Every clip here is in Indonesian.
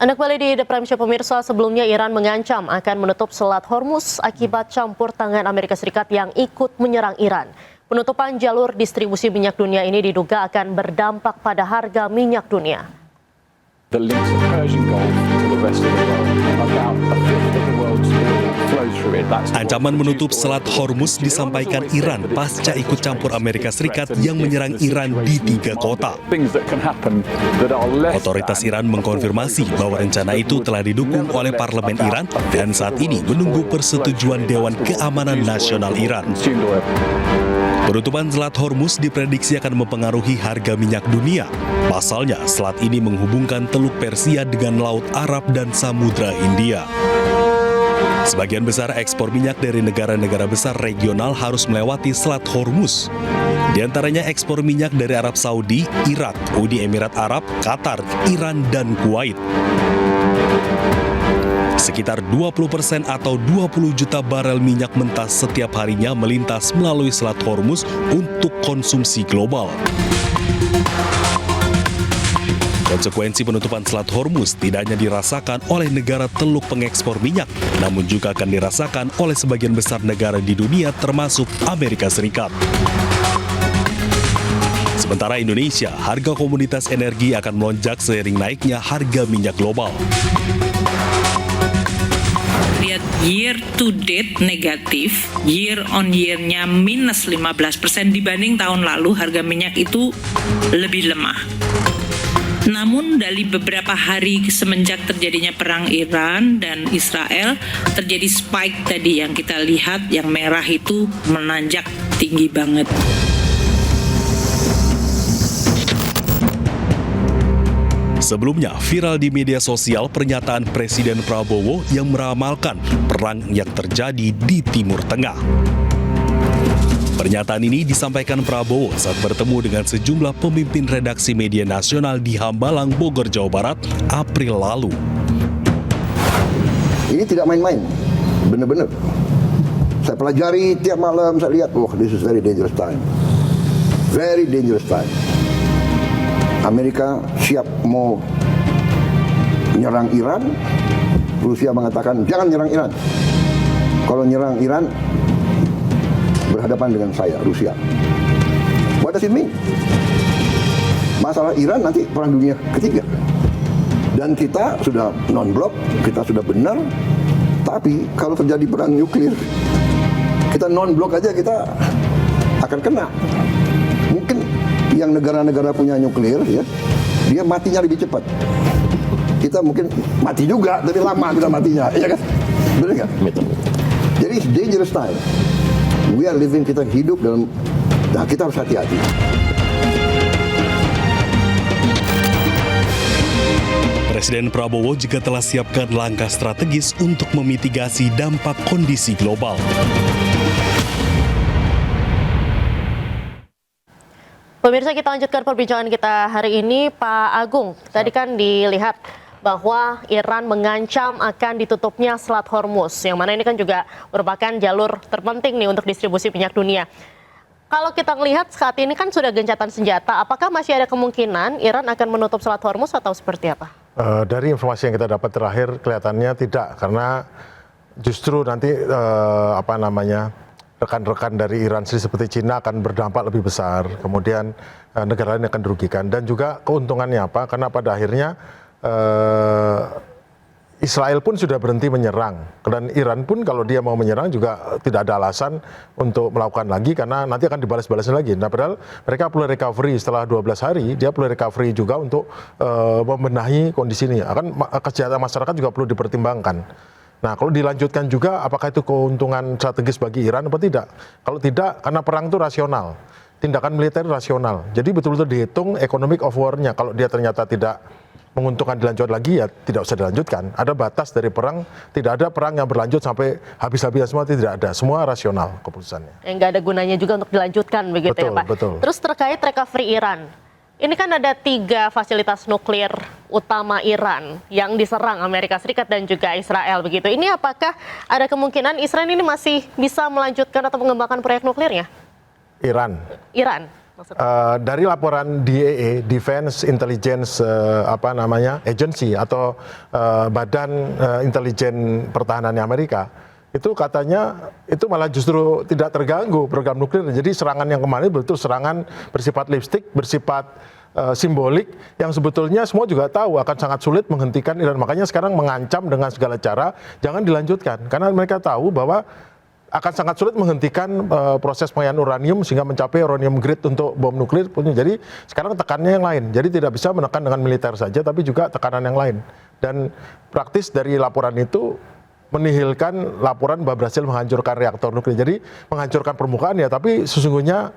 Anda kembali di The Prime Show pemirsa. Sebelumnya Iran mengancam akan menutup Selat Hormuz akibat campur tangan Amerika Serikat yang ikut menyerang Iran. Penutupan jalur distribusi minyak dunia ini diduga akan berdampak pada harga minyak dunia. The links the Persian Gulf to the rest of the world. About a fifth of the world's oil flows through it. Ancaman menutup Selat Hormuz disampaikan Iran pasca ikut campur Amerika Serikat yang menyerang Iran di 3 kota. Otoritas Iran mengkonfirmasi bahwa rencana itu telah didukung oleh parlemen Iran dan saat ini menunggu persetujuan Dewan Keamanan Nasional Iran. Penutupan Selat Hormuz diprediksi akan mempengaruhi harga minyak dunia. Pasalnya, selat ini menghubungkan Teluk Persia dengan Laut Arab dan Samudra India. Sebagian besar ekspor minyak dari negara-negara besar regional harus melewati Selat Hormuz. Di antaranya ekspor minyak dari Arab Saudi, Irak, Uni Emirat Arab, Qatar, Iran, dan Kuwait. Sekitar 20% atau 20 juta barel minyak mentah setiap harinya melintas melalui Selat Hormuz untuk konsumsi global. Konsekuensi penutupan Selat Hormuz tidak hanya dirasakan oleh negara teluk pengekspor minyak, namun juga akan dirasakan oleh sebagian besar negara di dunia termasuk Amerika Serikat. Sementara Indonesia, harga komoditas energi akan melonjak seiring naiknya harga minyak global. Lihat year to date negatif, year on year-nya minus 15% dibanding tahun lalu harga minyak itu lebih lemah. Namun dari beberapa hari semenjak terjadinya perang Iran dan Israel, terjadi spike tadi yang kita lihat, yang merah itu menanjak tinggi banget. Sebelumnya, viral di media sosial pernyataan Presiden Prabowo yang meramalkan perang yang terjadi di Timur Tengah. Pernyataan ini disampaikan Prabowo saat bertemu dengan sejumlah pemimpin redaksi media nasional di Hambalang, Bogor, Jawa Barat, April lalu. Ini tidak main-main, benar-benar. Saya pelajari tiap malam, saya lihat, this is very dangerous time. Very dangerous time. Amerika siap mau nyerang Iran, Rusia mengatakan jangan nyerang Iran. Kalau nyerang Iran, berhadapan dengan saya, Rusia. What does it mean? Masalah Iran nanti perang dunia ketiga. Dan kita sudah non-blok, kita sudah benar, tapi kalau terjadi perang nuklir, kita non-blok aja kita akan kena. Mungkin yang negara-negara punya nuklir, ya, dia matinya lebih cepat. Kita mungkin mati juga, tapi lama kita matinya, ya kan? Benar nggak? Jadi it's dangerous time. We are living, kita hidup dalam, nah kita harus hati-hati. Presiden Prabowo juga telah siapkan langkah strategis untuk memitigasi dampak kondisi global. Pemirsa, kita lanjutkan perbincangan kita hari ini. Pak Agung, tadi kan dilihat bahwa Iran mengancam akan ditutupnya Selat Hormuz, yang mana ini kan juga merupakan jalur terpenting nih untuk distribusi minyak dunia. Kalau kita melihat saat ini kan sudah gencatan senjata, apakah masih ada kemungkinan Iran akan menutup Selat Hormuz atau seperti apa? Dari informasi yang kita dapat terakhir kelihatannya tidak, karena justru nanti rekan-rekan dari Iran seperti Cina akan berdampak lebih besar, kemudian negara lain akan dirugikan, dan juga keuntungannya apa? Karena pada akhirnya Israel pun sudah berhenti menyerang, dan Iran pun kalau dia mau menyerang juga tidak ada alasan untuk melakukan lagi, karena nanti akan dibalas-balasin lagi. Nah, padahal mereka perlu recovery setelah 12 hari, dia perlu recovery juga untuk membenahi kondisi ini. Kesejahteraan masyarakat juga perlu dipertimbangkan. Nah, kalau dilanjutkan juga, apakah itu keuntungan strategis bagi Iran atau tidak? Kalau tidak, karena perang itu rasional, tindakan militer rasional. Jadi betul-betul dihitung economic of war-nya. Kalau dia ternyata tidak menguntungkan dilanjut lagi, ya tidak usah dilanjutkan. Ada batas dari perang, tidak ada perang yang berlanjut sampai habis-habisan semua, tidak ada. Semua rasional keputusannya. Yang nggak ada gunanya juga untuk dilanjutkan, begitu betul, ya Pak? Betul. Terus terkait recovery Iran, ini kan ada 3 fasilitas nuklir utama Iran yang diserang Amerika Serikat dan juga Israel, begitu. Ini apakah ada kemungkinan Israel ini masih bisa melanjutkan atau mengembangkan proyek nuklirnya? Iran. Dari laporan DIA, Defense Intelligence Agency atau Badan Intelijen Pertahanannya Amerika, itu katanya itu malah justru tidak terganggu program nuklir. Jadi serangan yang kemarin betul serangan bersifat lipstick, bersifat simbolik yang sebetulnya semua juga tahu akan sangat sulit menghentikan Iran. Makanya sekarang mengancam dengan segala cara jangan dilanjutkan karena mereka tahu bahwa akan sangat sulit menghentikan proses pengayaan uranium sehingga mencapai uranium grade untuk bom nuklir. Jadi sekarang tekanannya yang lain. Jadi tidak bisa menekan dengan militer saja, tapi juga tekanan yang lain. Dan praktis dari laporan itu menihilkan laporan bahwa berhasil menghancurkan reaktor nuklir. Jadi menghancurkan permukaan ya, tapi sesungguhnya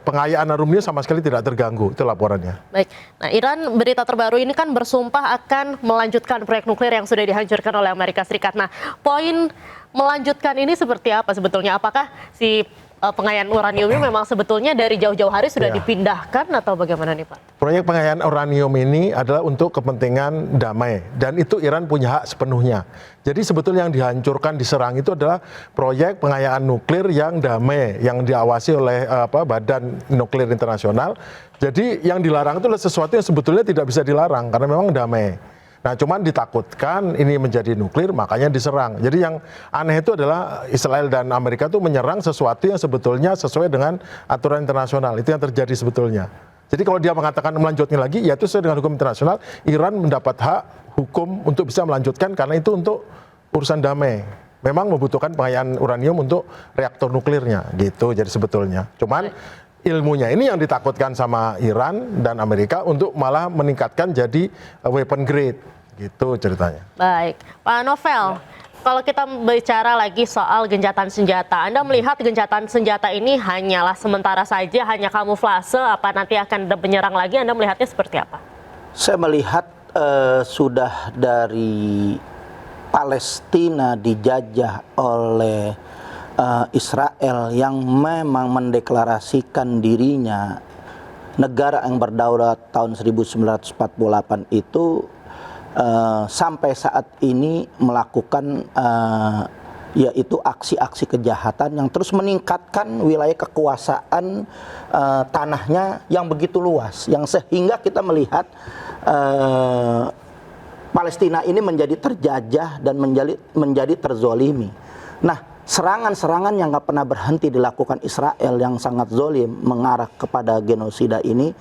pengayaan uranium sama sekali tidak terganggu. Itu laporannya. Baik, nah Iran berita terbaru ini kan bersumpah akan melanjutkan proyek nuklir yang sudah dihancurkan oleh Amerika Serikat. Nah, poin melanjutkan ini seperti apa sebetulnya? Apakah si pengayaan uranium ini memang sebetulnya dari jauh-jauh hari sudah dipindahkan atau bagaimana nih Pak? Proyek pengayaan uranium ini adalah untuk kepentingan damai dan itu Iran punya hak sepenuhnya. Jadi sebetulnya yang dihancurkan, diserang itu adalah proyek pengayaan nuklir yang damai, yang diawasi oleh Badan Nuklir Internasional. Jadi yang dilarang itu adalah sesuatu yang sebetulnya tidak bisa dilarang karena memang damai. Nah, cuman ditakutkan ini menjadi nuklir, makanya diserang. Jadi yang aneh itu adalah Israel dan Amerika itu menyerang sesuatu yang sebetulnya sesuai dengan aturan internasional. Itu yang terjadi sebetulnya. Jadi kalau dia mengatakan melanjutkan lagi, ya itu sesuai dengan hukum internasional. Iran mendapat hak hukum untuk bisa melanjutkan karena itu untuk urusan damai. Memang membutuhkan pengayaan uranium untuk reaktor nuklirnya, gitu. Jadi sebetulnya. Cuman ilmunya ini yang ditakutkan sama Iran dan Amerika untuk malah meningkatkan jadi weapon grade. Gitu ceritanya. Baik, Pak Novel, kalau kita bicara lagi soal gencatan senjata, Anda melihat gencatan senjata ini hanyalah sementara saja, hanya kamuflase, apa nanti akan menyerang lagi, Anda melihatnya seperti apa? Saya melihat sudah dari Palestina dijajah oleh Israel yang memang mendeklarasikan dirinya negara yang berdaulat tahun 1948 itu sampai saat ini melakukan yaitu aksi-aksi kejahatan yang terus meningkatkan wilayah kekuasaan tanahnya yang begitu luas, yang sehingga kita melihat Palestina ini menjadi terjajah dan menjadi terzolimi. Nah, serangan-serangan yang nggak pernah berhenti dilakukan Israel yang sangat zolim mengarah kepada genosida ini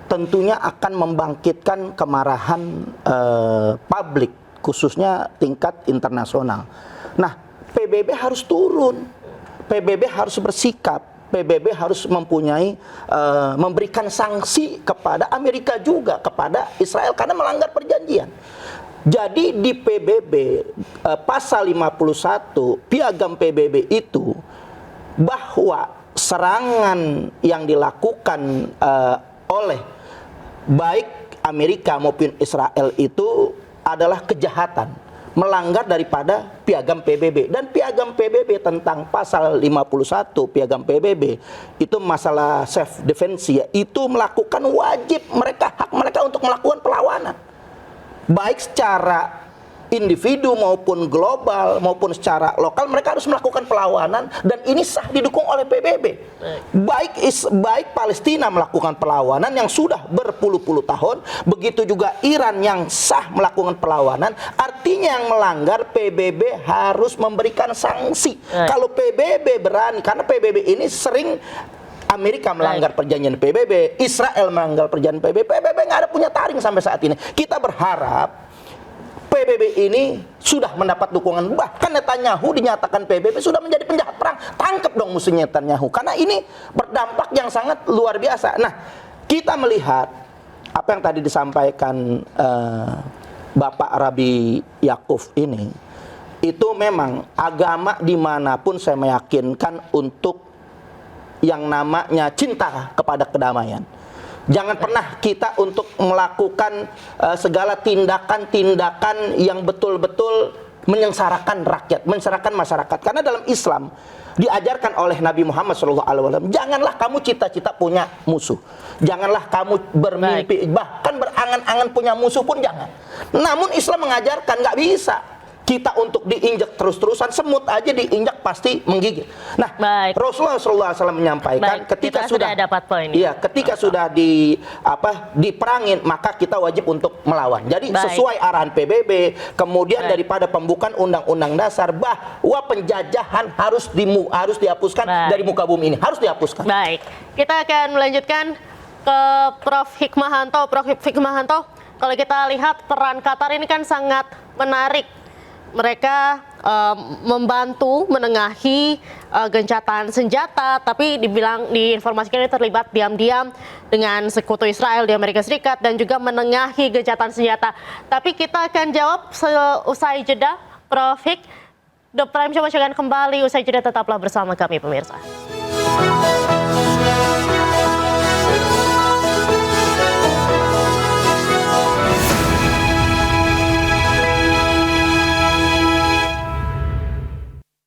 tentunya akan membangkitkan kemarahan publik, khususnya tingkat internasional. Nah, PBB harus turun, PBB harus bersikap, PBB harus memberikan sanksi kepada Amerika juga, kepada Israel karena melanggar perjanjian. Jadi di PBB pasal 51 piagam PBB itu bahwa serangan yang dilakukan oleh baik Amerika maupun Israel itu adalah kejahatan, melanggar daripada piagam PBB. Dan piagam PBB tentang pasal 51 piagam PBB itu masalah self defense, itu melakukan wajib mereka, hak mereka untuk melakukan perlawanan, baik secara individu maupun global maupun secara lokal. Mereka harus melakukan perlawanan dan ini sah didukung oleh PBB. Baik Palestina melakukan perlawanan yang sudah berpuluh-puluh tahun, begitu juga Iran yang sah melakukan perlawanan. Artinya yang melanggar PBB harus memberikan sanksi. Kalau PBB berani, karena PBB ini sering Amerika melanggar perjanjian PBB, Israel melanggar perjanjian PBB, PBB nggak ada punya taring sampai saat ini. Kita berharap PBB ini sudah mendapat dukungan, bahkan Netanyahu dinyatakan PBB sudah menjadi penjahat perang. Tangkap dong musuhnya Netanyahu, karena ini berdampak yang sangat luar biasa. Nah, kita melihat apa yang tadi disampaikan Bapak Rabi Yaakov ini, itu memang agama dimanapun saya meyakinkan untuk yang namanya cinta kepada kedamaian. Jangan pernah kita untuk melakukan segala tindakan-tindakan yang betul-betul menyengsarakan rakyat, menyengsarakan masyarakat. Karena dalam Islam diajarkan oleh Nabi Muhammad SAW, janganlah kamu cita-cita punya musuh, janganlah kamu bermimpi, bahkan berangan-angan punya musuh pun jangan. Namun Islam mengajarkan nggak bisa. kita untuk diinjak terus-terusan, semut aja diinjak pasti menggigit. Nah, Baik. Rasulullah SAW menyampaikan Baik, ketika kita sudah dapat poin. iya, ketika sudah diperangin, maka kita wajib untuk melawan. Jadi Baik. sesuai arahan PBB, kemudian Baik. daripada pembukaan Undang-Undang Dasar bahwa penjajahan harus dihapuskan Baik. dari muka bumi ini, harus dihapuskan. Baik, kita akan melanjutkan ke Prof. Hikmahanto. Prof. Hikmahanto, kalau kita lihat peran Qatar ini kan sangat menarik. Mereka membantu menengahi gencatan senjata, tapi diinformasikan ini terlibat diam-diam dengan sekutu Israel di Amerika Serikat dan juga menengahi gencatan senjata. Tapi kita akan jawab usai jeda, Prof. Hik. The Prime Show masih akan kembali usai jeda, tetaplah bersama kami pemirsa.